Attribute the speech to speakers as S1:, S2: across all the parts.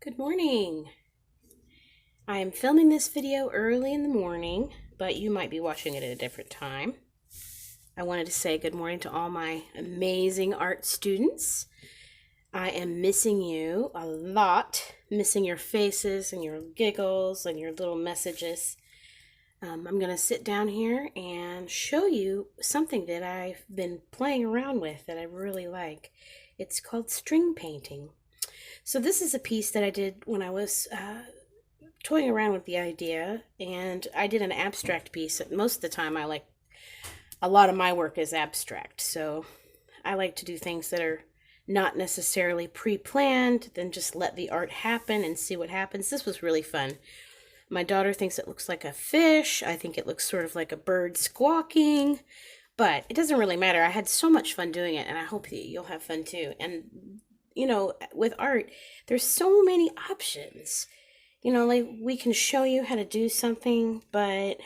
S1: Good morning. I am filming this video early in the morning, but you might be watching it at a different time. I wanted to say good morning to all my amazing art students. I am missing you a lot, missing your faces and your giggles and your little messages. I'm going to sit down here and show you something that I've been playing around with that I really like. It's called string painting. So this is a piece that I did when I was toying around with the idea, and I did an abstract piece. Most of the time a lot of my work is abstract, so I like to do things that are not necessarily pre-planned, then just let the art happen and see what happens. This was really fun. My daughter thinks it looks like a fish. I think it looks sort of like a bird squawking, but it doesn't really matter. I had so much fun doing it, and I hope that you'll have fun too. And with art, there's so many options. Like we can show you how to do something, but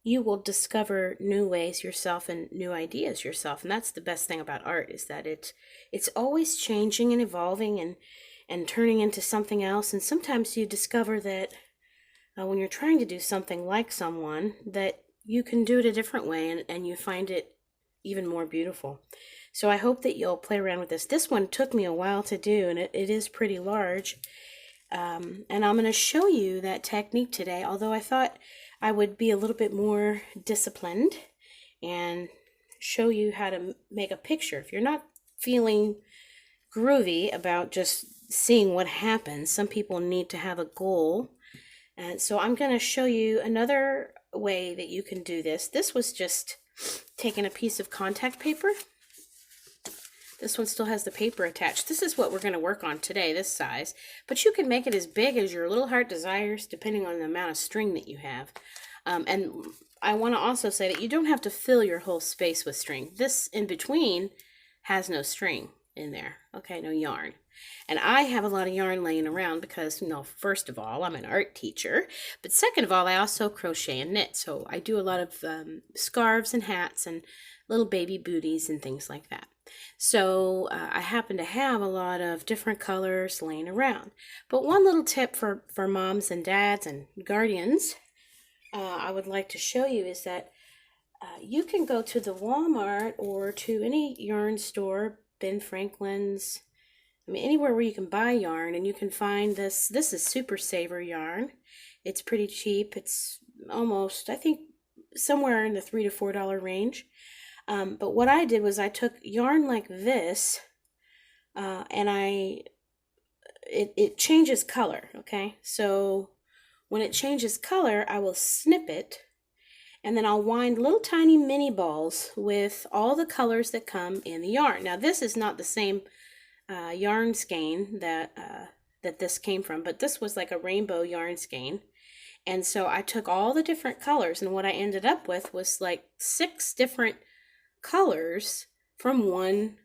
S1: you will discover new ways yourself and new ideas yourself. And that's the best thing about art, is that it's always changing and evolving and turning into something else. And sometimes you discover that when you're trying to do something like someone, that you can do it a different way, and you find it even more beautiful. So I hope that you'll play around with this. This one took me a while to do, and it is pretty large. And I'm going to show you that technique today, although I thought I would be a little bit more disciplined and show you how to make a picture. If you're not feeling groovy about just seeing what happens, some people need to have a goal. And so I'm going to show you another way that you can do this. This was just taking a piece of contact paper. This one still has the paper attached. This is what we're going to work on today, this size. But you can make it as big as your little heart desires, depending on the amount of string that you have. And I want to also say that you don't have to fill your whole space with string. This in between has no string in there. Okay, no yarn. And I have a lot of yarn laying around because, first of all, I'm an art teacher. But second of all, I also crochet and knit. So I do a lot of scarves and hats and little baby booties and things like that. So I happen to have a lot of different colors laying around. But one little tip for moms and dads and guardians I would like to show you is that you can go to the Walmart or to any yarn store, Ben Franklin's, anywhere where you can buy yarn, and you can find this. This is Super Saver yarn. It's pretty cheap. It's almost, I think, somewhere in the $3 to $4 range. But what I did was I took yarn like this, and it changes color, okay? So when it changes color, I will snip it, and then I'll wind little tiny mini balls with all the colors that come in the yarn. Now this is not the same yarn skein that this came from, but this was like a rainbow yarn skein. And so I took all the different colors, and what I ended up with was like 6 different colors from one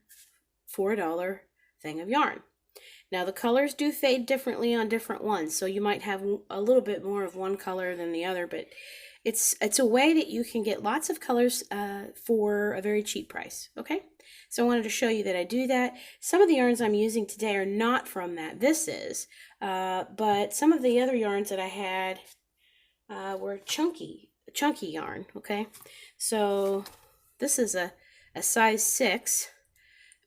S1: $4 thing of yarn. Now the colors do fade differently on different ones, so you might have a little bit more of one color than the other, but it's a way that you can get lots of colors for a very cheap price. Okay, so I wanted to show you that I do that. Some of the yarns I'm using today are not from that. This is, but some of the other yarns that I had were chunky yarn. Okay, so this is a size 6.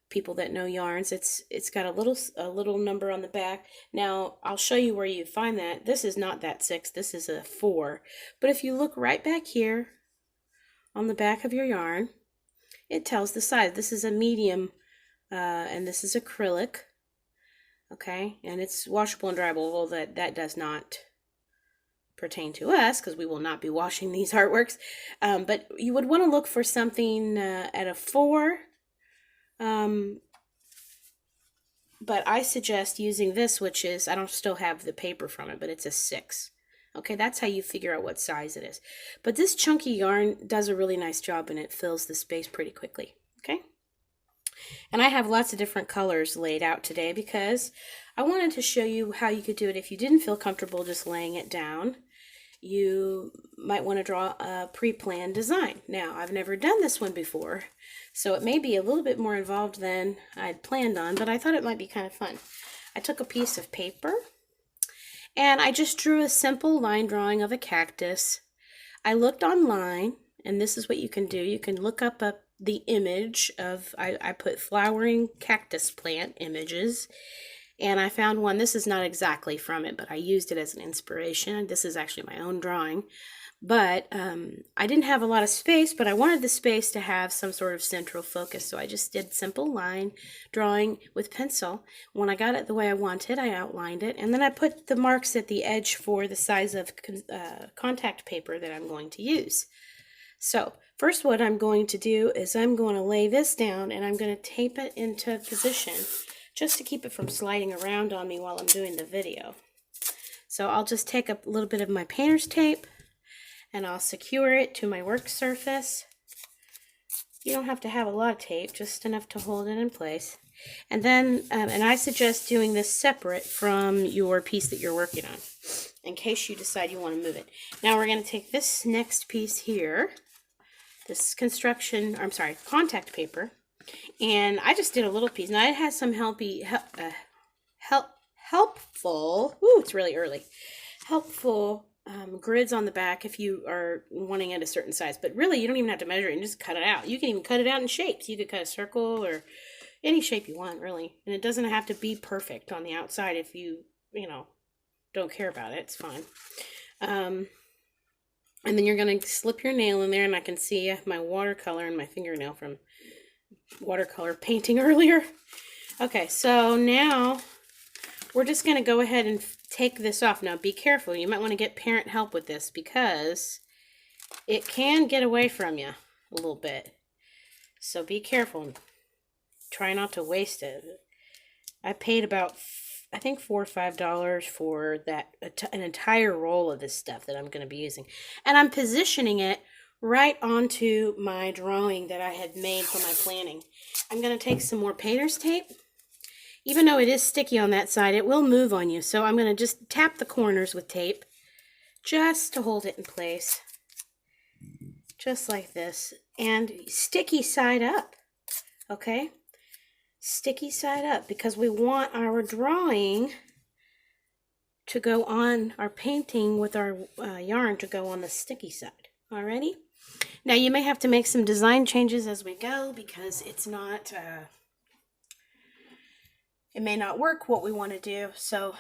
S1: People that know yarns, it's got a little number on the back. Now I'll show you where you find that. This is not that 6. This is a 4. But if you look right back here on the back of your yarn, it tells the size. This is a medium, and this is acrylic. Okay, and it's washable and dryable. Well, that does not pertain to us because we will not be washing these artworks. But you would want to look for something at a 4. But I suggest using this, which is, I don't still have the paper from it, but it's a 6. Okay, that's how you figure out what size it is. But this chunky yarn does a really nice job, and it fills the space pretty quickly. Okay, and I have lots of different colors laid out today because I wanted to show you how you could do it if you didn't feel comfortable just laying it down. You might want to draw a pre-planned design. Now, I've never done this one before, so it may be a little bit more involved than I'd planned on, but I thought it might be kind of fun. I took a piece of paper and I just drew a simple line drawing of a cactus. I looked online, and this is what you can do. You can look up the image of, I put flowering cactus plant images, and I found one. This is not exactly from it, but I used it as an inspiration. This is actually my own drawing. But I didn't have a lot of space, but I wanted the space to have some sort of central focus. So I just did simple line drawing with pencil. When I got it the way I wanted, I outlined it. And then I put the marks at the edge for the size of contact paper that I'm going to use. So first what I'm going to do is I'm going to lay this down and I'm going to tape it into position just to keep it from sliding around on me while I'm doing the video. So I'll just take a little bit of my painter's tape and I'll secure it to my work surface. You don't have to have a lot of tape, just enough to hold it in place. And then, and I suggest doing this separate from your piece that you're working on, in case you decide you want to move it. Now we're going to take this next piece here, this contact paper, and I just did a little piece. Now it has some helpful, ooh, it's really early, helpful grids on the back if you are wanting it a certain size, but really you don't even have to measure it and just cut it out. You can even cut it out in shapes. You could cut a circle or any shape you want, really, and it doesn't have to be perfect on the outside. If you don't care about it, it's fine. And then you're going to slip your nail in there, and I can see my watercolor and my fingernail from watercolor painting earlier. Okay, so now we're just going to go ahead and take this off. Now be careful. You might want to get parent help with this because it can get away from you a little bit. So be careful. Try not to waste it. I paid about, I think, $4 or $5 for an entire roll of this stuff that I'm going to be using. And I'm positioning it right onto my drawing that I had made for my planning. I'm going to take some more painter's tape. Even though it is sticky on that side, it will move on you. So I'm going to just tap the corners with tape just to hold it in place. Just like this. And sticky side up. Okay? Sticky side up, because we want our drawing to go on, our painting with our yarn to go on the sticky side. Alrighty? Now you may have to make some design changes as we go, because it's not... it may not work what we want to do, so,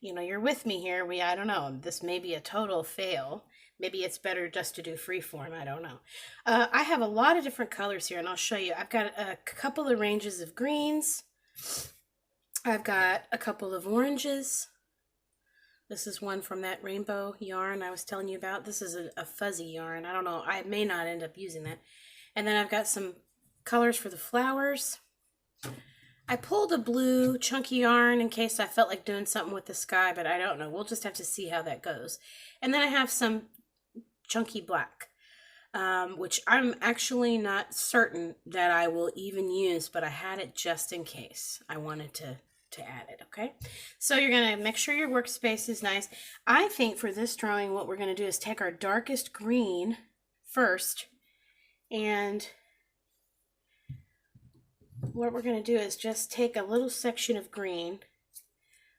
S1: you're with me here. I don't know, this may be a total fail. Maybe it's better just to do freeform, I don't know. I have a lot of different colors here, and I'll show you. I've got a couple of ranges of greens. I've got a couple of oranges. This is one from that rainbow yarn I was telling you about. This is a fuzzy yarn. I don't know, I may not end up using that. And then I've got some colors for the flowers. I pulled a blue chunky yarn in case I felt like doing something with the sky, but I don't know. We'll just have to see how that goes. And then I have some chunky black, which I'm actually not certain that I will even use, but I had it just in case I wanted to add it, okay? So you're going to make sure your workspace is nice. I think for this drawing, what we're going to do is take our darkest green first, and what we're going to do is just take a little section of green,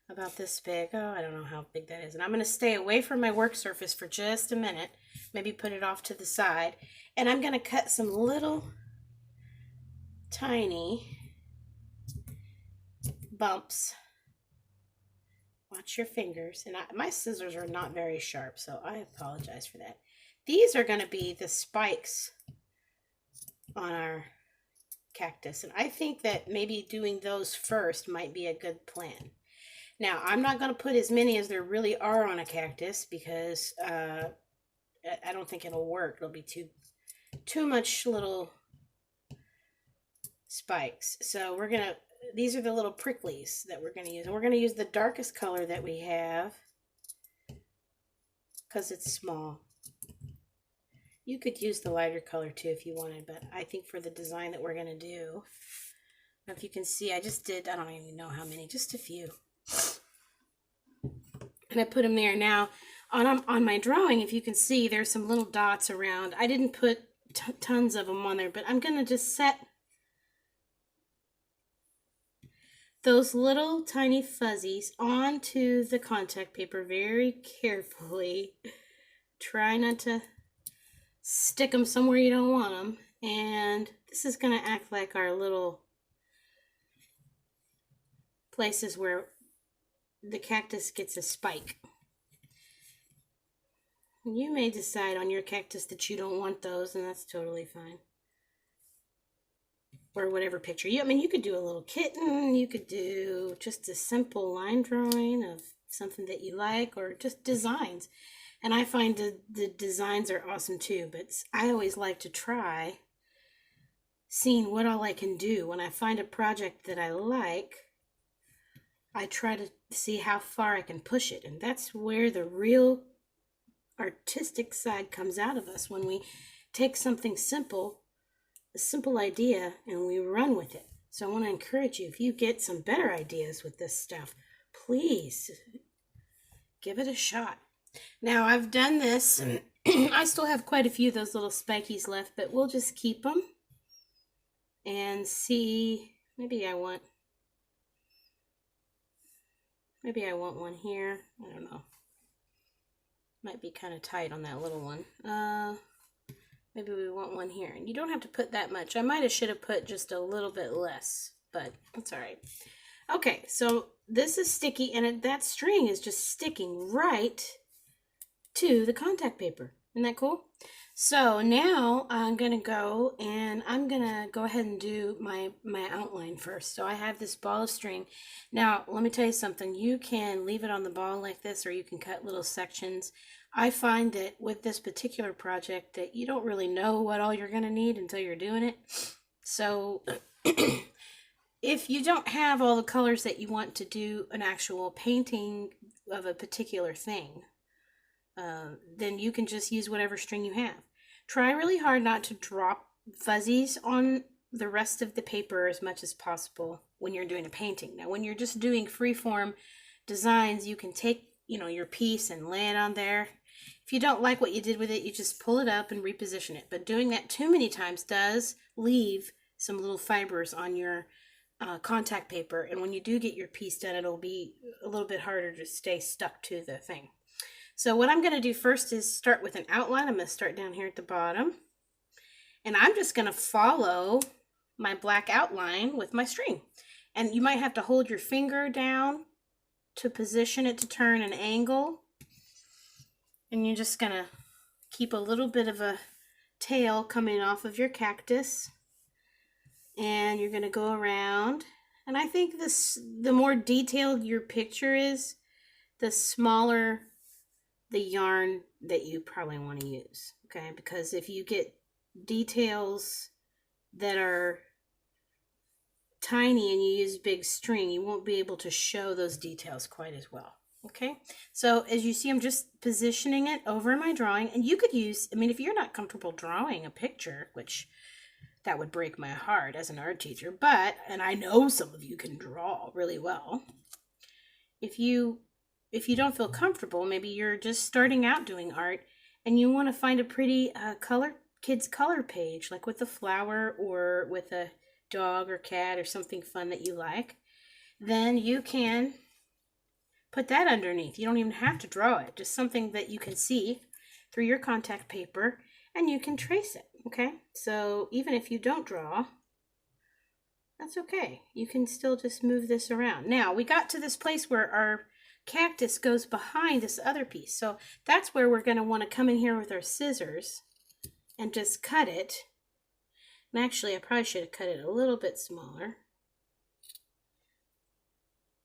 S1: about this big. Oh, I don't know how big that is. And I'm going to stay away from my work surface for just a minute, maybe put it off to the side. And I'm going to cut some little tiny bumps. Watch your fingers. And my scissors are not very sharp, so I apologize for that. These are going to be the spikes on our cactus, and I think that maybe doing those first might be a good plan. Now, I'm not going to put as many as there really are on a cactus, because I don't think it'll work. It'll be too much little spikes. So we're going to, these are the little pricklies that we're going to use, and we're going to use the darkest color that we have because it's small. You could use the lighter color too if you wanted, but I think for the design that we're going to do, if you can see, I just did, I don't even know how many, just a few. And I put them there. Now, on my drawing, if you can see, there's some little dots around. I didn't put tons of them on there, but I'm going to just set those little tiny fuzzies onto the contact paper very carefully. Try not to stick them somewhere you don't want them. And this is going to act like our little places where the cactus gets a spike. You may decide on your cactus that you don't want those, and that's totally fine. Or whatever picture. I mean, you could do a little kitten, you could do just a simple line drawing of something that you like, or just designs. And I find the designs are awesome too, but I always like to try seeing what all I can do. When I find a project that I like, I try to see how far I can push it. And that's where the real artistic side comes out of us, when we take something simple, a simple idea, and we run with it. So I want to encourage you, if you get some better ideas with this stuff, please give it a shot. Now I've done this, and I still have quite a few of those little spikies left, but we'll just keep them and see. Maybe I want one here. I don't know. Might be kind of tight on that little one. Maybe we want one here. And you don't have to put that much. I should have put just a little bit less, but that's all right. Okay, so this is sticky, and that string is just sticking right to the contact paper. Isn't that cool? So now I'm going to go ahead and do my outline first. So I have this ball of string. Now, let me tell you something. You can leave it on the ball like this, or you can cut little sections. I find that with this particular project that you don't really know what all you're going to need until you're doing it. So if you don't have all the colors that you want to do an actual painting of a particular thing, then you can just use whatever string you have. Try really hard not to drop fuzzies on the rest of the paper as much as possible when you're doing a painting. Now, when you're just doing freeform designs, you can take, your piece and lay it on there. If you don't like what you did with it, you just pull it up and reposition it. But doing that too many times does leave some little fibers on your contact paper. And when you do get your piece done, it'll be a little bit harder to stay stuck to the thing. So what I'm going to do first is start with an outline. I'm going to start down here at the bottom. And I'm just going to follow my black outline with my string. And you might have to hold your finger down to position it to turn an angle. And you're just going to keep a little bit of a tail coming off of your cactus. And you're going to go around. And I think the more detailed your picture is, the smaller the yarn that you probably want to use. Okay, because if you get details that are tiny and you use big string, you won't be able to show those details quite as well. Okay, so as you see, I'm just positioning it over my drawing, and you could use, if you're not comfortable drawing a picture, which that would break my heart as an art teacher, and I know some of you can draw really well. If you don't feel comfortable, maybe you're just starting out doing art and you want to find a pretty kids color page, like with a flower or with a dog or cat or something fun that you like, then you can put that underneath. You don't even have to draw it, just something that you can see through your contact paper, and you can trace it. Okay, so even if you don't draw, that's okay. You can still just move this around. Now we got to this place where our cactus goes behind this other piece. So that's where we're going to want to come in here with our scissors and just cut it. And actually, I probably should have cut it a little bit smaller.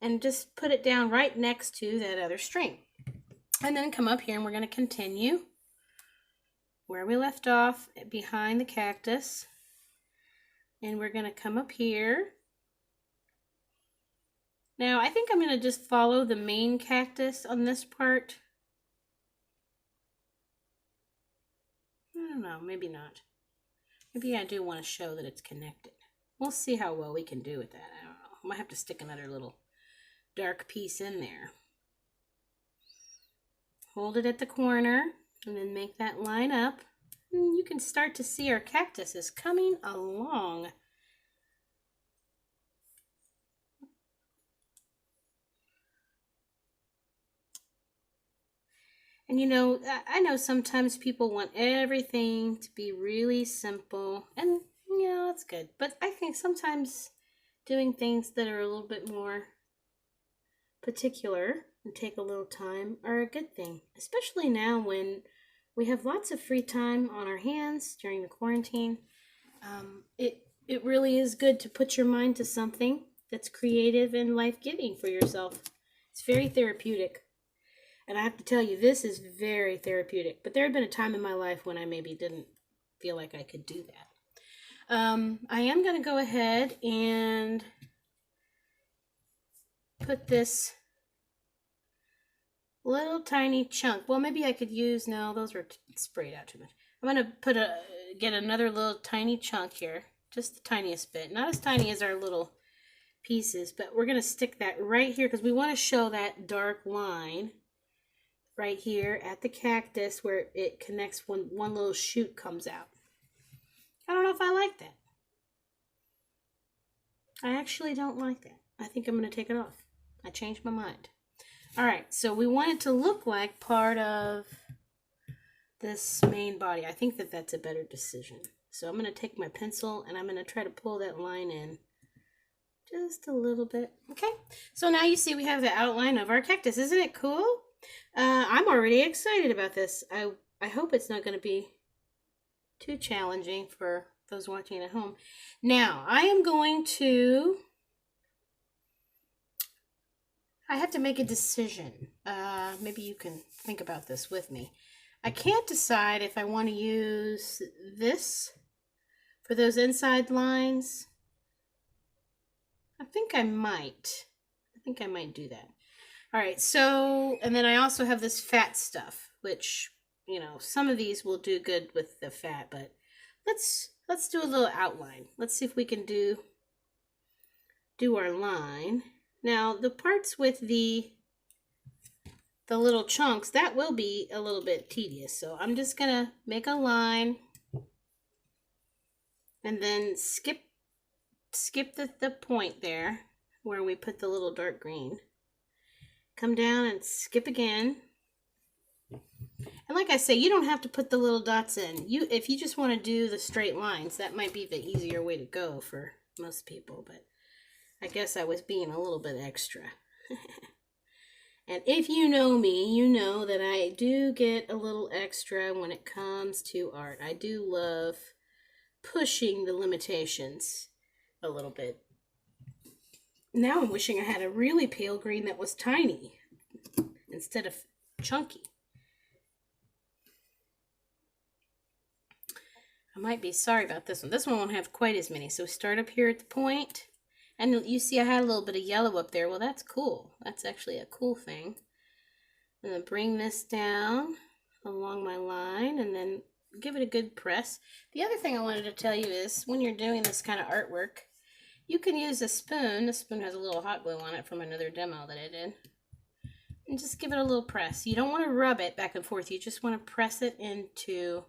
S1: And just put it down right next to that other string. And then come up here and we're going to continue where we left off behind the cactus. And we're going to come up here. Now, I think I'm going to just follow the main cactus on this part. I don't know, maybe not. Maybe I do want to show that it's connected. We'll see how well we can do with that. I don't know. I might have to stick another little dark piece in there. Hold it at the corner and then make that line up. And you can start to see our cactus is coming along. And you know, I know sometimes people want everything to be really simple, and you know, that's good. But I think sometimes doing things that are a little bit more particular and take a little time are a good thing, especially now when we have lots of free time on our hands during the quarantine. It really is good to put your mind to something that's creative and life giving for yourself. It's very therapeutic. And I have to tell you, this is very therapeutic. But there had been a time in my life when I maybe didn't feel like I could do that. I am going to go ahead and put this little tiny chunk. Well, maybe I could use, no, those were sprayed out too much. I'm going to get another little tiny chunk here. Just the tiniest bit. Not as tiny as our little pieces, but we're going to stick that right here because we want to show that dark line right here at the cactus where it connects when one little shoot comes out. I don't know if I like that. I actually don't like that. I think I'm going to take it off. I changed my mind. All right, so we want it to look like part of this main body. I think that that's a better decision. So I'm going to take my pencil and I'm going to try to pull that line in just a little bit. Okay, so now you see we have the outline of our cactus. Isn't it cool? I'm already excited about this. I hope it's not going to be too challenging for those watching at home. Now, I have to make a decision. Maybe you can think about this with me. I can't decide if I want to use this for those inside lines. I think I might do that. All right, so, and then I also have this fat stuff, which, you know, some of these will do good with the fat, but let's do a little outline. Let's see if we can do our line. Now, the parts with the little chunks, that will be a little bit tedious. So I'm just going to make a line and then skip the point there where we put the little dark green. Come down and skip again. And like I say, you don't have to put the little dots in. If you just want to do the straight lines, that might be the easier way to go for most people. But I guess I was being a little bit extra. And if you know me, you know that I do get a little extra when it comes to art. I do love pushing the limitations a little bit. Now I'm wishing I had a really pale green that was tiny instead of chunky. I might be sorry about this one. This one won't have quite as many. So start up here at the point. And you see I had a little bit of yellow up there. Well, that's cool. That's actually a cool thing. I'm going to bring this down along my line and then give it a good press. The other thing I wanted to tell you is when you're doing this kind of artwork, you can use a spoon. The spoon has a little hot glue on it from another demo that I did. And just give it a little press. You don't want to rub it back and forth. You just want to press it into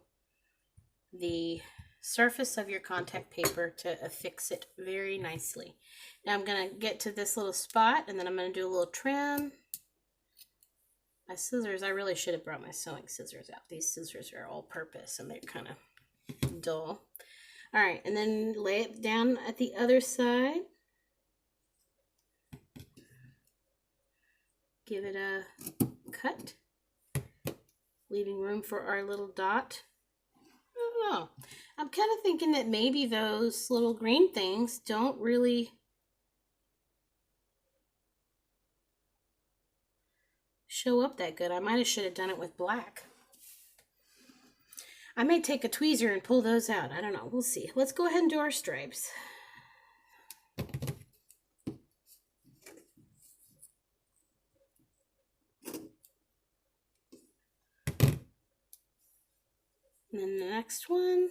S1: the surface of your contact paper to affix it very nicely. Now I'm going to get to this little spot and then I'm going to do a little trim. My scissors, I really should have brought my sewing scissors out. These scissors are all purpose and they're kind of dull. All right, and then lay it down at the other side. Give it a cut, leaving room for our little dot. I don't know. I'm kind of thinking that maybe those little green things don't really show up that good. I might have should have done it with black. I may take a tweezer and pull those out. I don't know. We'll see. Let's go ahead and do our stripes. And then the next one.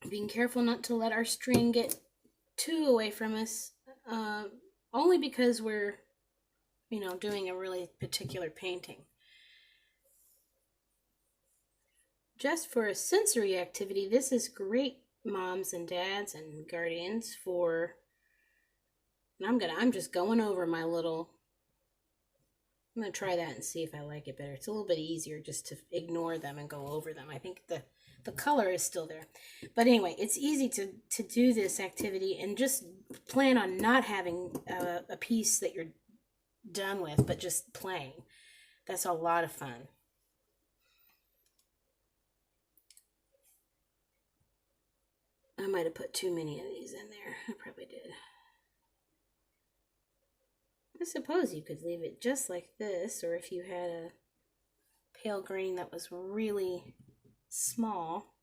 S1: Being careful not to let our string get too away from us, only because we're, doing a really particular painting. just for a sensory activity, this is great, moms and dads and guardians, for, and I'm just going over my little, I'm going to try that and see if I like it better. It's a little bit easier just to ignore them and go over them. I think the color is still there. But anyway, it's easy to do this activity, and just plan on not having a piece that you're done with, but just playing. That's a lot of fun. I might have put too many of these in there. I probably did. I suppose you could leave it just like this, or if you had a pale green that was really small,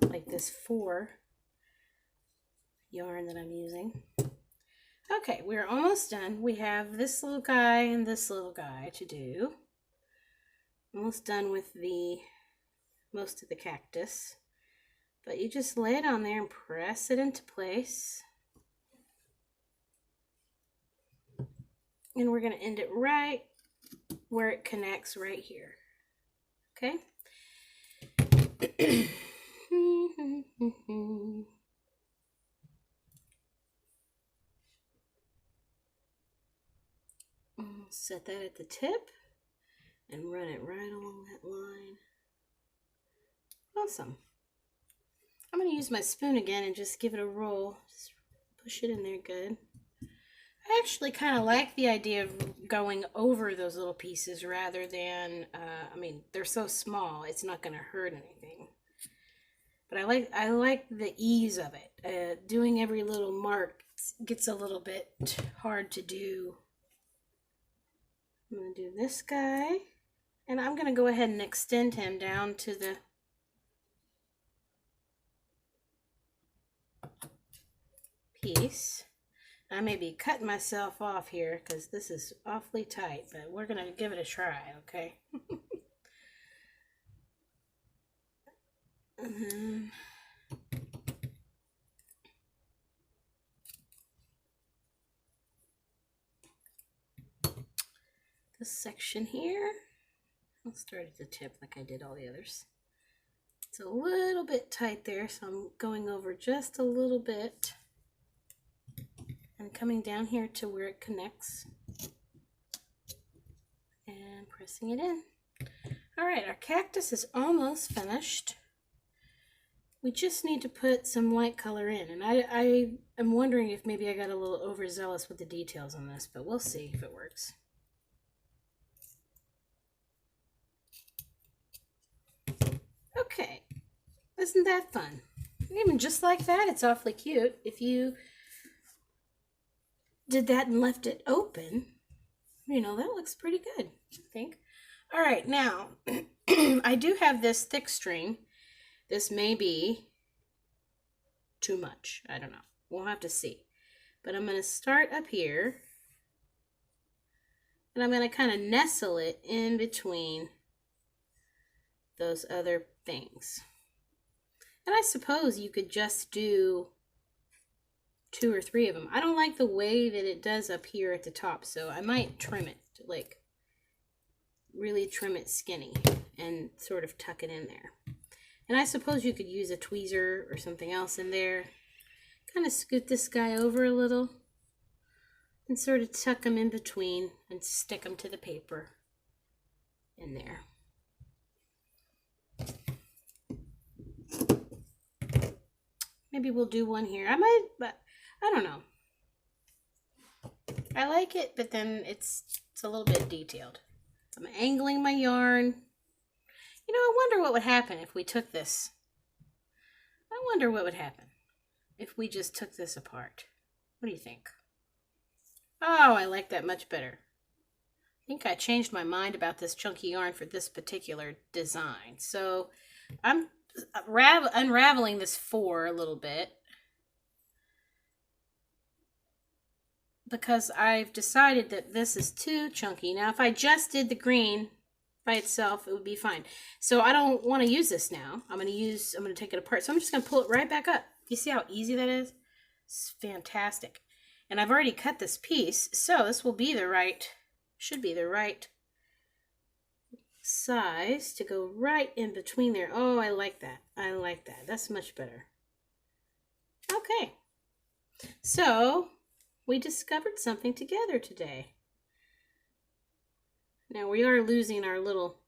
S1: like this 4 yarn that I'm using. Okay, we're almost done. We have this little guy and this little guy to do. Almost done with most of the cactus. But you just lay it on there and press it into place. And we're going to end it right where it connects right here. Okay? Set that at the tip and run it right along that line. Awesome. I'm going to use my spoon again and just give it a roll. Just push it in there good. I actually kind of like the idea of going over those little pieces rather than, I mean, they're so small, it's not going to hurt anything. But I like the ease of it. Doing every little mark gets a little bit hard to do. I'm going to do this guy, and I'm going to go ahead and extend him down to the piece. I may be cutting myself off here because this is awfully tight, but we're going to give it a try, okay? And then this section here, I'll start at the tip like I did all the others. It's a little bit tight there, so I'm going over just a little bit and coming down here to where it connects and pressing it in. All right, our cactus is almost finished. We just need to put some light color in, and I am wondering if maybe I got a little overzealous with the details on this, but we'll see if it works. Okay, isn't that fun? Even just like that, it's awfully cute. If you did that and left it open, you know, that looks pretty good, I think. All right, now, I do have this thick string. This may be too much. I don't know. We'll have to see. But I'm going to start up here, and I'm going to kind of nestle it in between those other things. And I suppose you could just do 2 or 3 of them. I don't like the way that it does up here at the top, so I might trim it, like really trim it skinny and sort of tuck it in there. And I suppose you could use a tweezer or something else in there. Kind of scoot this guy over a little and sort of tuck them in between and stick them to the paper in there. Maybe we'll do one here. I might, but I don't know. I like it, but then it's a little bit detailed. I'm angling my yarn. You know, I wonder what would happen if we took this. I wonder what would happen if we just took this apart. What do you think? Oh, I like that much better. I think I changed my mind about this chunky yarn for this particular design. So I'm unraveling this 4 a little bit because I've decided that this is too chunky. Now, if I just did the green by itself, it would be fine. So I don't want to use this now. I'm going to take it apart. So I'm just going to pull it right back up. You see how easy that is? It's fantastic. And I've already cut this piece, so this will be the right, should be the right size to go right in between there. Oh, I like that. I like that. That's much better. Okay. So, we discovered something together today. Now, we are losing our little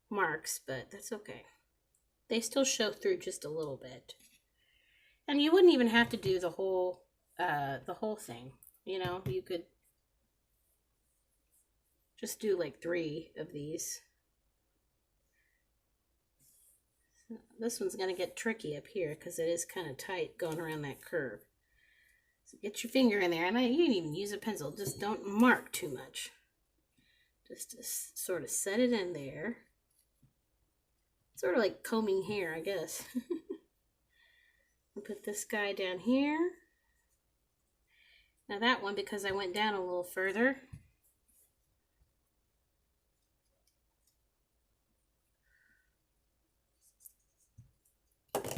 S1: marks, but that's okay. They still show through just a little bit. And you wouldn't even have to do the whole thing. You know, you could just do like 3 of these. This one's going to get tricky up here because it is kind of tight going around that curve. So get your finger in there, and you can even use a pencil. Just don't mark too much. Just to sort of set it in there. Sort of like combing hair, I guess. I'll put this guy down here. Now that one, because I went down a little further,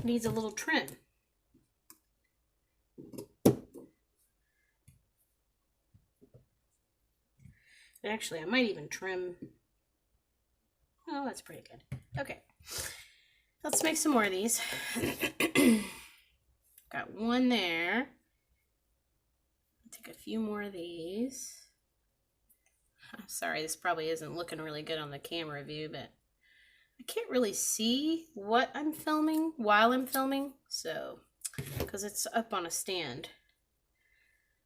S1: needs a little trim. Actually, I might even trim. Oh, that's pretty good. Okay, let's make some more of these. Got one there. Take a few more of these. I'm sorry, this probably isn't looking really good on the camera view, but I can't really see what I'm filming while I'm filming, so, because it's up on a stand.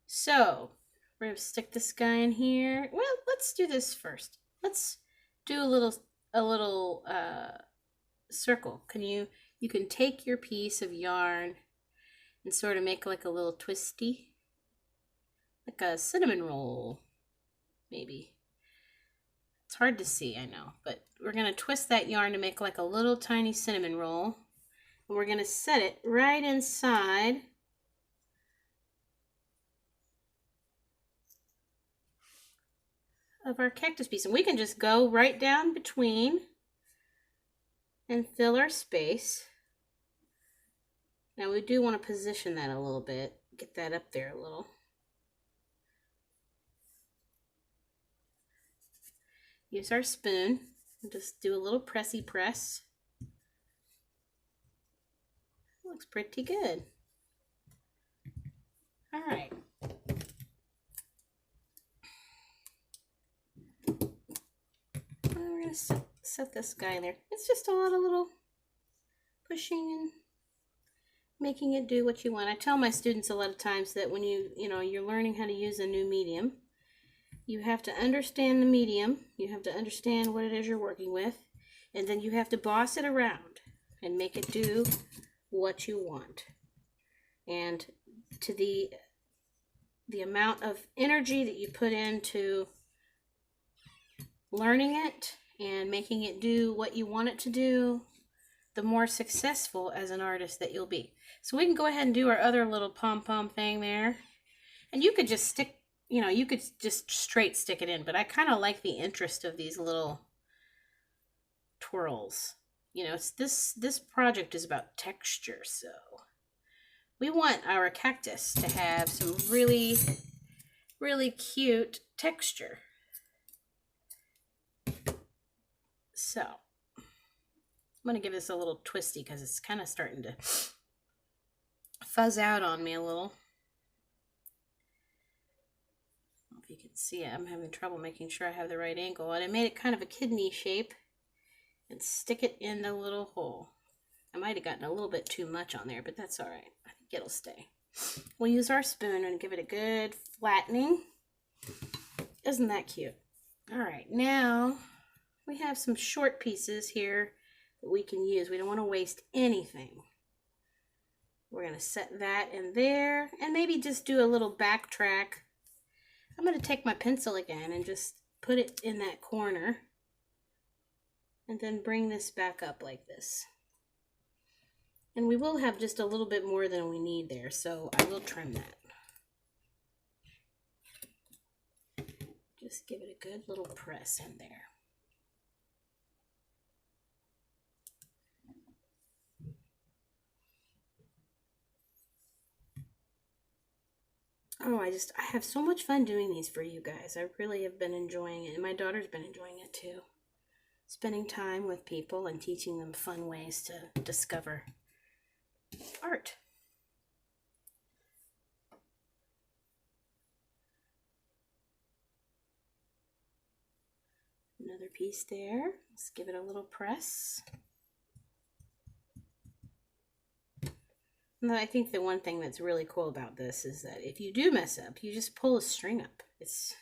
S1: So, we're gonna stick this guy in here. Well, let's do this first. Let's do a little circle. You can take your piece of yarn and sort of make like a little twisty, like a cinnamon roll, maybe. It's hard to see, I know, but we're gonna twist that yarn to make like a little tiny cinnamon roll, and we're gonna set it right inside of our cactus piece. And we can just go right down between and fill our space. Now we do want to position that a little bit, get that up there a little. Use our spoon and just do a little pressy press. Looks pretty good. All right. We're going to set this guy in there. It's just a lot of little pushing and making it do what you want. I tell my students a lot of times that when you're learning how to use a new medium, you have to understand the medium, you have to understand what it is you're working with, and then you have to boss it around and make it do what you want. And to the amount of energy that you put into learning it and making it do what you want it to do, the more successful as an artist that you'll be. So we can go ahead and do our other little pom-pom thing there. And you could just stick, you could just straight stick it in, but I kind of like the interest of these little twirls. It's this project is about texture, so we want our cactus to have some really, really cute texture. So I'm going to give this a little twisty because it's kind of starting to fuzz out on me a little. I don't know if you can see it. I'm having trouble making sure I have the right angle. And I made it kind of a kidney shape and stick it in the little hole. I might have gotten a little bit too much on there, but that's all right. I think it'll stay. We'll use our spoon and give it a good flattening. Isn't that cute? All right, now we have some short pieces here that we can use. We don't want to waste anything. We're going to set that in there and maybe just do a little backtrack. I'm going to take my pencil again and just put it in that corner and then bring this back up like this. And we will have just a little bit more than we need there, so I will trim that. Just give it a good little press in there. Oh, I have so much fun doing these for you guys. I really have been enjoying it, and my daughter's been enjoying it too. Spending time with people and teaching them fun ways to discover art. Another piece there. Let's give it a little press. And I think the one thing that's really cool about this is that if you do mess up, you just pull a string up. It's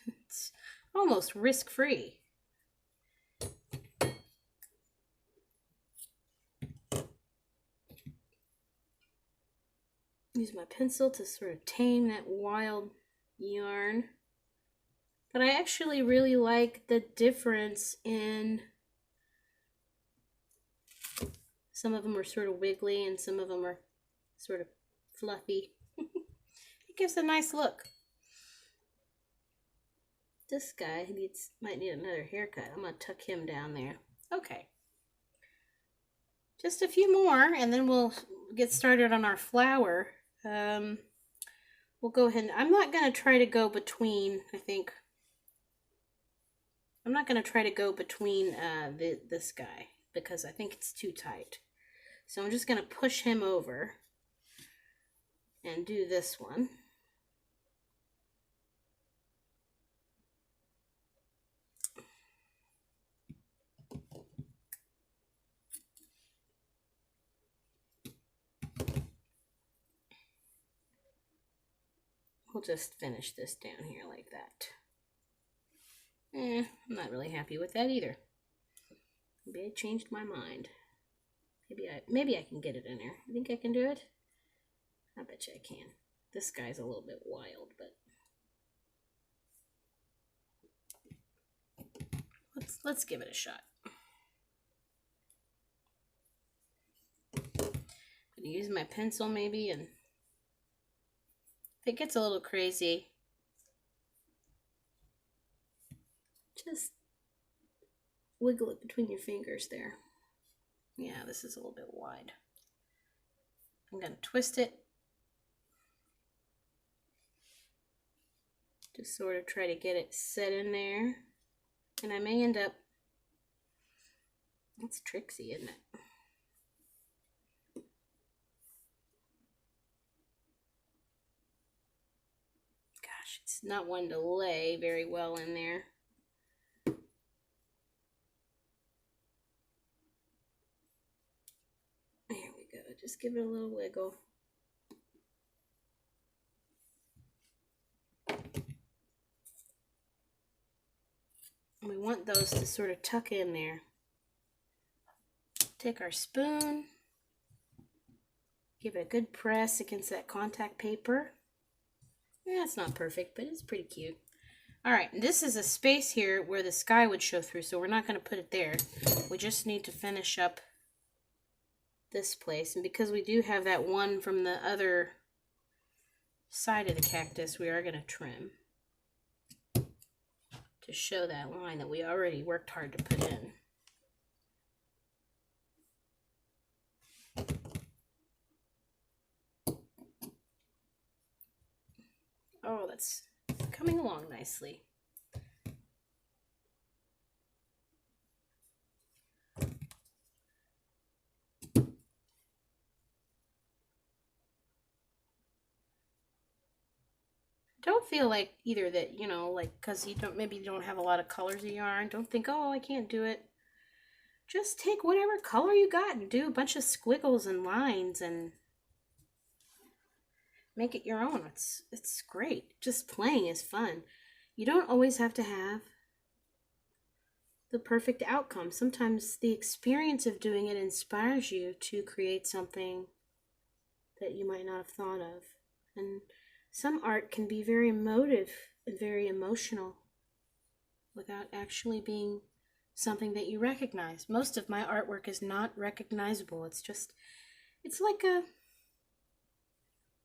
S1: almost risk-free. Use my pencil to sort of tame that wild yarn. But I actually really like the difference in some of them are sort of wiggly and some of them are sort of fluffy. It gives a nice look. This guy might need another haircut. I'm going to tuck him down there. Okay. Just a few more and then we'll get started on our flower. We'll go ahead and I'm not going to try to go between, I'm not going to try to go between this guy because I think it's too tight. So I'm just going to push him over and do this one. We'll just finish this down here like that. I'm not really happy with that either. Maybe I changed my mind. Maybe I can get it in there. You think I can do it? I bet you I can. This guy's a little bit wild, but let's give it a shot. I'm gonna use my pencil maybe, and if it gets a little crazy, just wiggle it between your fingers there. Yeah, this is a little bit wide. I'm going to twist it. Just sort of try to get it set in there. And I may end up, that's tricksy, isn't it? Gosh, it's not one to lay very well in there. There we go. Just give it a little wiggle. And we want those to sort of tuck in there. Take our spoon, give it a good press against that contact paper. Yeah, it's not perfect, but it's pretty cute. All right, this is a space here where the sky would show through, so we're not going to put it there. We just need to finish up this place. And because we do have that one from the other side of the cactus, we are going to trim to show that line that we already worked hard to put in. Oh, that's coming along nicely. Don't feel like either that, you know, like, because maybe you don't have a lot of colors of yarn. Don't think, oh, I can't do it. Just take whatever color you got and do a bunch of squiggles and lines and make it your own. It's great. Just playing is fun. You don't always have to have the perfect outcome. Sometimes the experience of doing it inspires you to create something that you might not have thought of. And some art can be very emotive and very emotional without actually being something that you recognize. Most of my artwork is not recognizable. It's like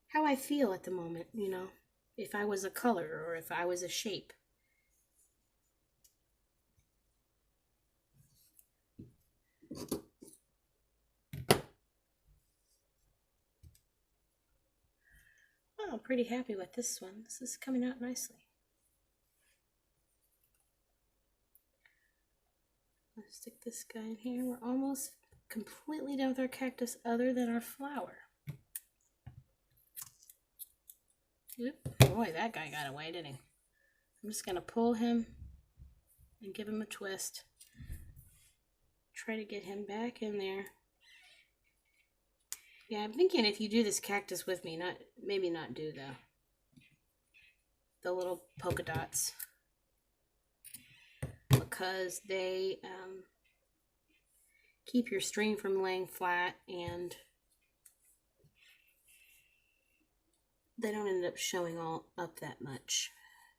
S1: how I feel at the moment, you know, if I was a color or if I was a shape. Oh, pretty happy with this one. This is coming out nicely. Let's stick this guy in here. We're almost completely done with our cactus other than our flower. Oop, boy, that guy got away, didn't he? I'm just going to pull him and give him a twist. Try to get him back in there. Yeah, I'm thinking if you do this cactus with me, maybe not do the little polka dots, because they keep your string from laying flat, and they don't end up showing all up that much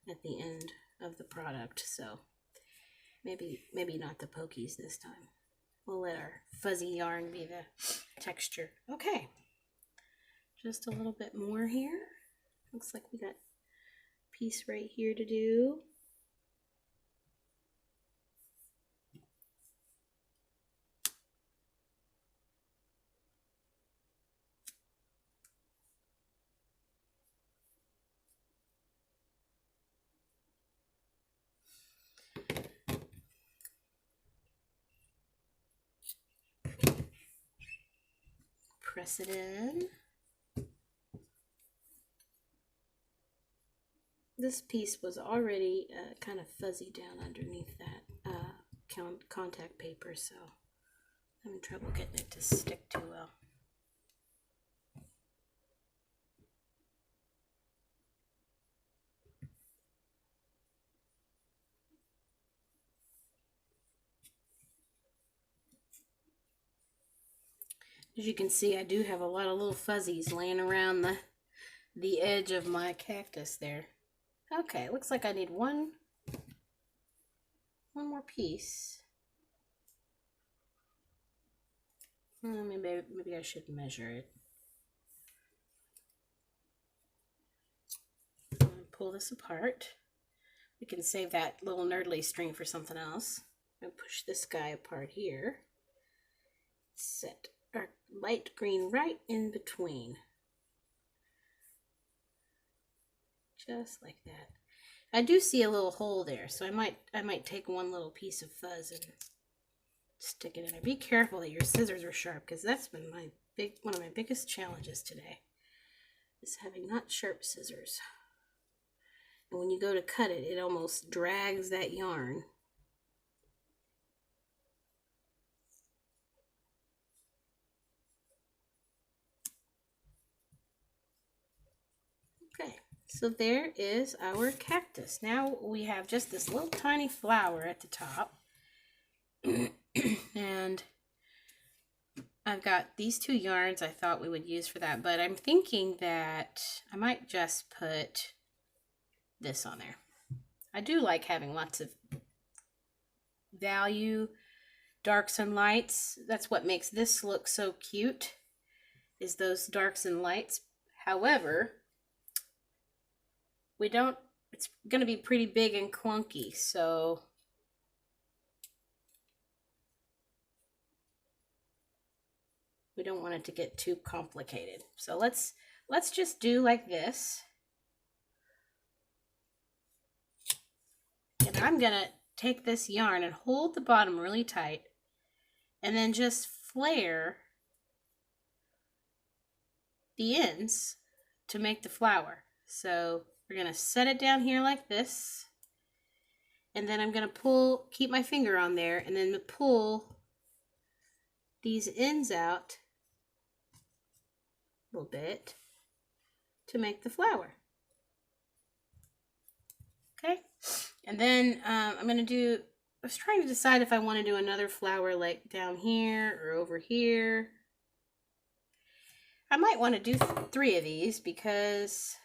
S1: at the end of the product. So maybe not the pokies this time. We'll let our fuzzy yarn be the texture. Okay, just a little bit more here. Looks like we got a piece right here to do. Press it in. This piece was already kind of fuzzy down underneath that contact paper, so I'm having trouble getting it to stick too well. As you can see, I do have a lot of little fuzzies laying around the edge of my cactus there. Okay, looks like I need one more piece. Maybe I should measure it. I'm gonna pull this apart. We can save that little nerdly string for something else. I'm gonna push this guy apart here. Set our light green right in between. Just like that. I do see a little hole there, so I might take one little piece of fuzz and stick it in there. Be careful that your scissors are sharp, because that's been one of my biggest challenges today, is having not sharp scissors. And when you go to cut it, it almost drags that yarn. Okay, so there is our cactus. Now we have just this little tiny flower at the top. And I've got these two yarns I thought we would use for that, but I'm thinking that I might just put this on there. I do like having lots of value darks and lights. That's what makes this look so cute, is those darks and lights. However, it's going to be pretty big and clunky, so we don't want it to get too complicated. So let's just do like this. And I'm going to take this yarn and hold the bottom really tight, and then just flare the ends to make the flower. So we're going to set it down here like this, and then I'm going to keep my finger on there, and then pull these ends out a little bit to make the flower. Okay, and then I'm going to do, I was trying to decide if I want to do another flower like down here or over here. I might want to do 3 of these because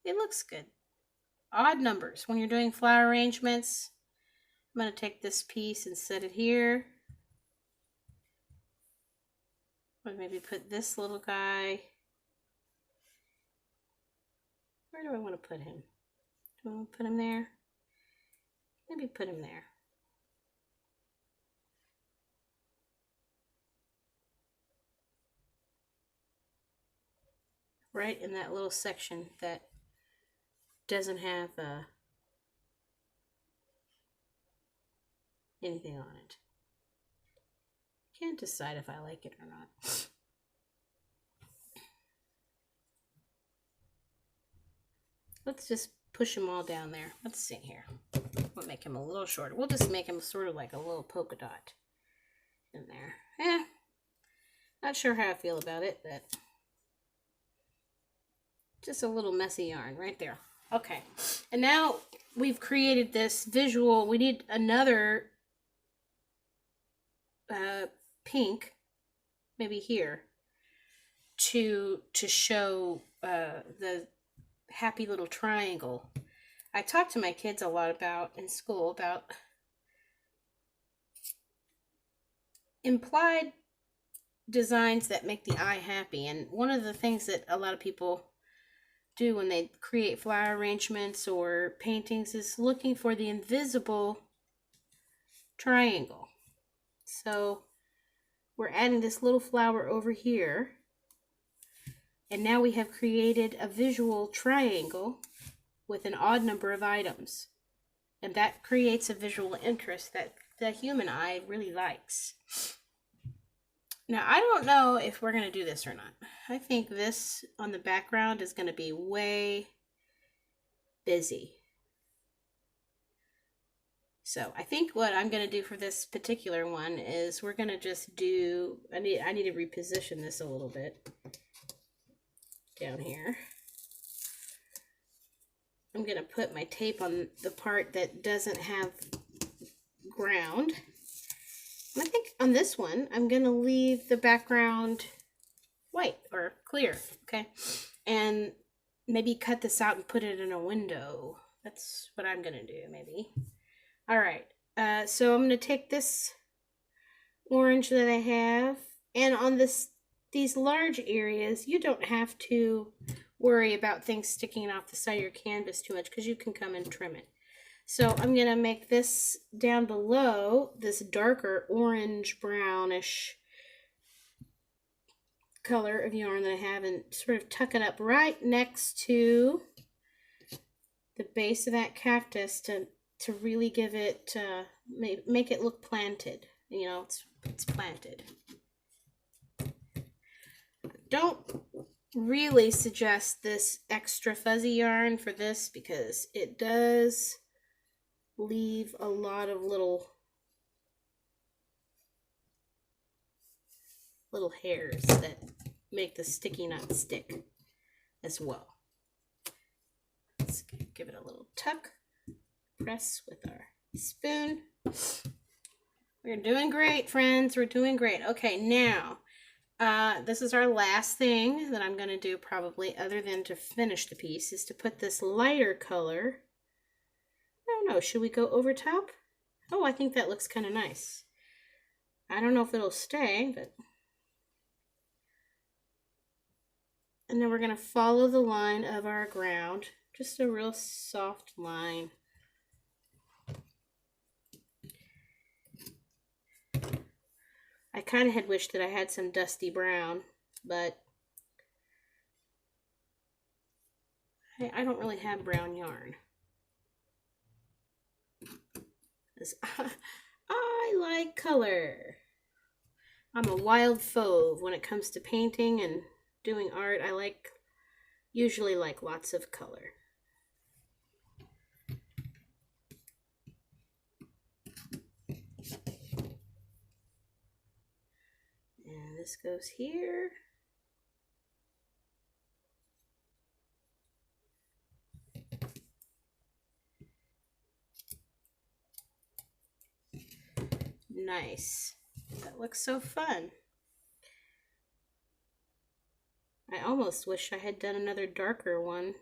S1: it looks good. Odd numbers when you're doing flower arrangements. I'm going to take this piece and set it here. Or maybe put this little guy. Where do I want to put him? Do I want to put him there? Maybe put him there. right in that little section that doesn't have anything on it. Can't decide if I like it or not. Let's just push them all down there. Let's see here. We'll make him a little shorter. We'll just make him sort of like a little polka dot in there. Not sure how I feel about it, but just a little messy yarn right there. Okay, and now we've created this visual. We need another pink, maybe here, to show the happy little triangle. I talk to my kids a lot about in school about implied designs that make the eye happy, and one of the things that a lot of people do when they create flower arrangements or paintings is looking for the invisible triangle. So we're adding this little flower over here, and now we have created a visual triangle with an odd number of items, and that creates a visual interest that the human eye really likes. Now, I don't know if we're going to do this or not. I think this on the background is going to be way busy. So I think what I'm going to do for this particular one is we're going to just do, I need to reposition this a little bit down here. I'm going to put my tape on the part that doesn't have ground. I think on this one, I'm going to leave the background white or clear, okay? And maybe cut this out and put it in a window. That's what I'm going to do, maybe. All right, so I'm going to take this orange that I have, and on these large areas, you don't have to worry about things sticking off the side of your canvas too much because you can come and trim it. So I'm going to make this down below, this darker orange brownish color of yarn that I have, and sort of tuck it up right next to the base of that cactus to really give it, make it look planted. You know, it's planted. Don't really suggest this extra fuzzy yarn for this because it does leave a lot of little hairs that make the sticky not stick as well. Let's give it a little tuck, press with our spoon. We're doing great, friends. We're doing great. Okay, now this is our last thing that I'm going to do probably, other than to finish the piece, is to put this lighter color. I don't know, should we go over top? Oh, I think that looks kind of nice. I don't know if it'll stay, but... And then we're going to follow the line of our ground. Just a real soft line. I kind of had wished that I had some dusty brown, but I don't really have brown yarn. I like color. I'm a wild fauve when it comes to painting and doing art. I usually like lots of color. And this goes here. Nice. That looks so fun. I almost wish I had done another darker one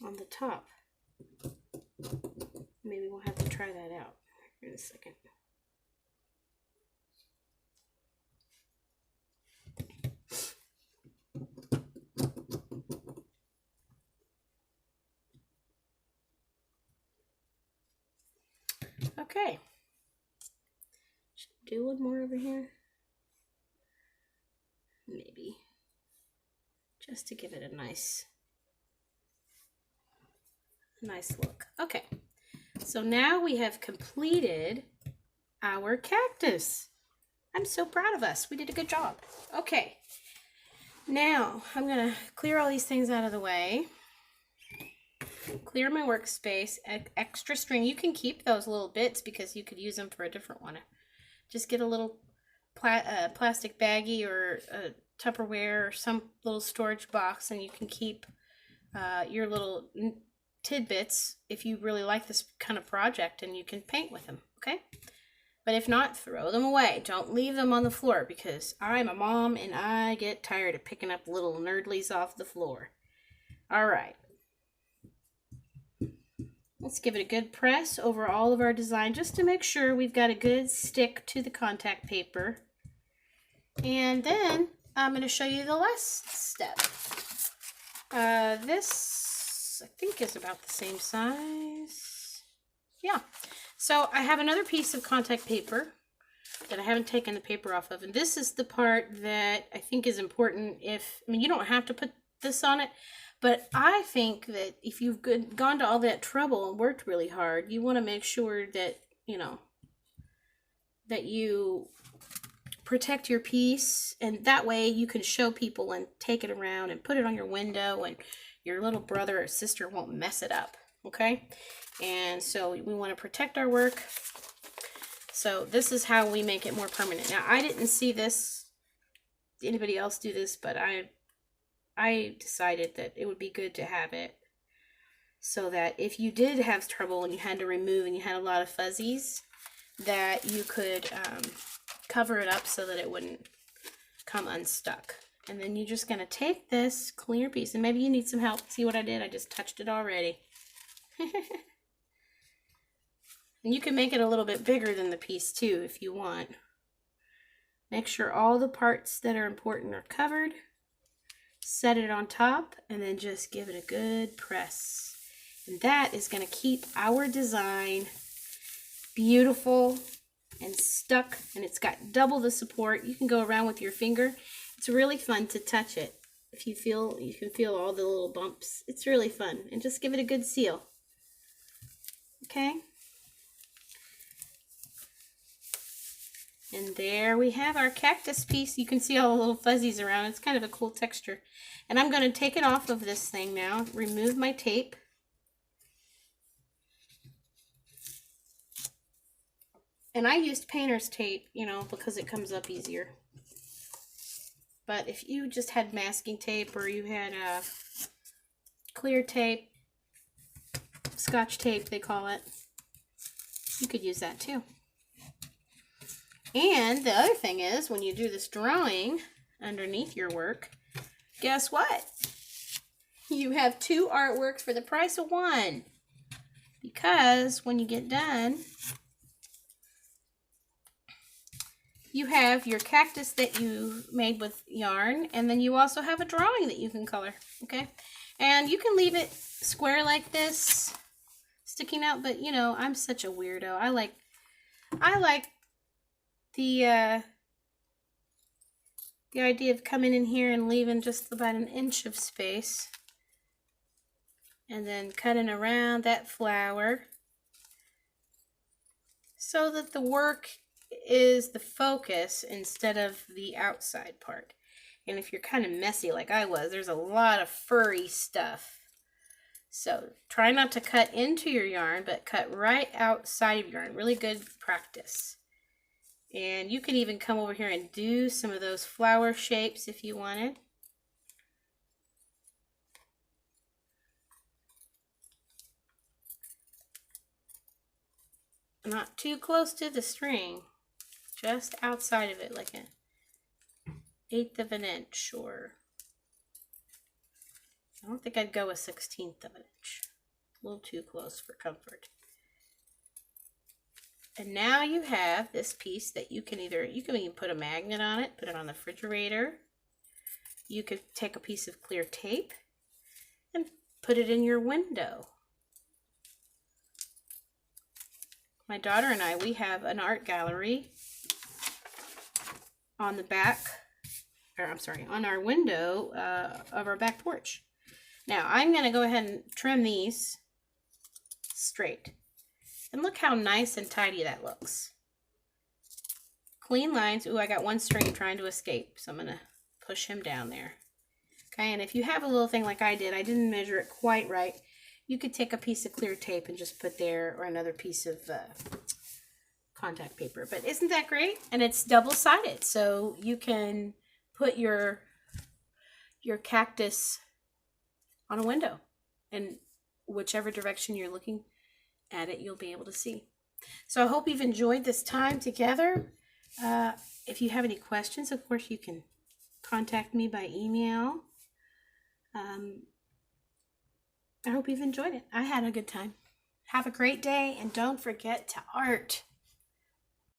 S1: on the top. Maybe we'll have to try that out in a second. Okay. Should I do one more over here? just to give it a nice look. Okay, so now we have completed our cactus. I'm so proud of us. We did a good job. Okay, now I'm gonna clear all these things out of the way. Clear my workspace. Extra string. You can keep those little bits because you could use them for a different one. Just get a little plastic baggie or a Tupperware or some little storage box, and you can keep your little tidbits if you really like this kind of project, and you can paint with them, okay? But if not, throw them away. Don't leave them on the floor, because I'm a mom and I get tired of picking up little nerdlies off the floor. All right. Let's give it a good press over all of our design just to make sure we've got a good stick to the contact paper. And then I'm going to show you the last step. This, I think, is about the same size. Yeah. So I have another piece of contact paper that I haven't taken the paper off of. And this is the part that I think is important. I mean, you don't have to put this on it. But I think that if you've gone to all that trouble and worked really hard, you want to make sure that, you know, that you protect your piece. And that way you can show people and take it around and put it on your window, and your little brother or sister won't mess it up. Okay? And so we want to protect our work. So this is how we make it more permanent. Now, I didn't see anybody else do this, but I decided that it would be good to have it so that if you did have trouble and you had to remove and you had a lot of fuzzies, that you could cover it up so that it wouldn't come unstuck. And then you're just going to take this clear piece, and maybe you need some help. See what I did? I just touched it already. And you can make it a little bit bigger than the piece too if you want. Make sure all the parts that are important are covered. Set it on top, and then just give it a good press. And that is going to keep our design beautiful and stuck, and it's got double the support. You can go around with your finger. It's really fun to touch it. If you can feel all the little bumps. It's really fun. And just give it a good seal. Okay? And there we have our cactus piece. You can see all the little fuzzies around. It's kind of a cool texture. And I'm going to take it off of this thing now. Remove my tape. And I used painter's tape, you know, because it comes up easier. But if you just had masking tape, or you had clear tape, scotch tape they call it, you could use that too. And the other thing is, when you do this drawing underneath your work, guess what? You have 2 artworks for the price of 1. Because when you get done, you have your cactus that you made with yarn, and then you also have a drawing that you can color, okay? And you can leave it square like this, sticking out, but you know, I'm such a weirdo. I like the idea of coming in here and leaving just about an inch of space, and then cutting around that flower so that the work is the focus instead of the outside part. And if you're kind of messy like I was, there's a lot of furry stuff. So try not to cut into your yarn, but cut right outside of your yarn. Really good practice. And you can even come over here and do some of those flower shapes if you wanted. Not too close to the string, just outside of it, like an 1/8 of an inch, or I don't think I'd go a 1/16 of an inch. A little too close for comfort. And now you have this piece that you can even put a magnet on it, put it on the refrigerator. You could take a piece of clear tape and put it in your window. My daughter and I, we have an art gallery on the back or I'm sorry, on our window of our back porch. Now I'm going to go ahead and trim these straight. And look how nice and tidy that looks. Clean lines. Ooh, I got one string trying to escape, so I'm going to push him down there. Okay, and if you have a little thing like I did, I didn't measure it quite right, you could take a piece of clear tape and just put there, or another piece of contact paper. But isn't that great? And it's double-sided, so you can put your cactus on a window, and whichever direction you're looking at it, you'll be able to see. So I hope you've enjoyed this time together. If you have any questions, of course, you can contact me by email. I hope you've enjoyed it. I had a good time. Have a great day, and don't forget to art.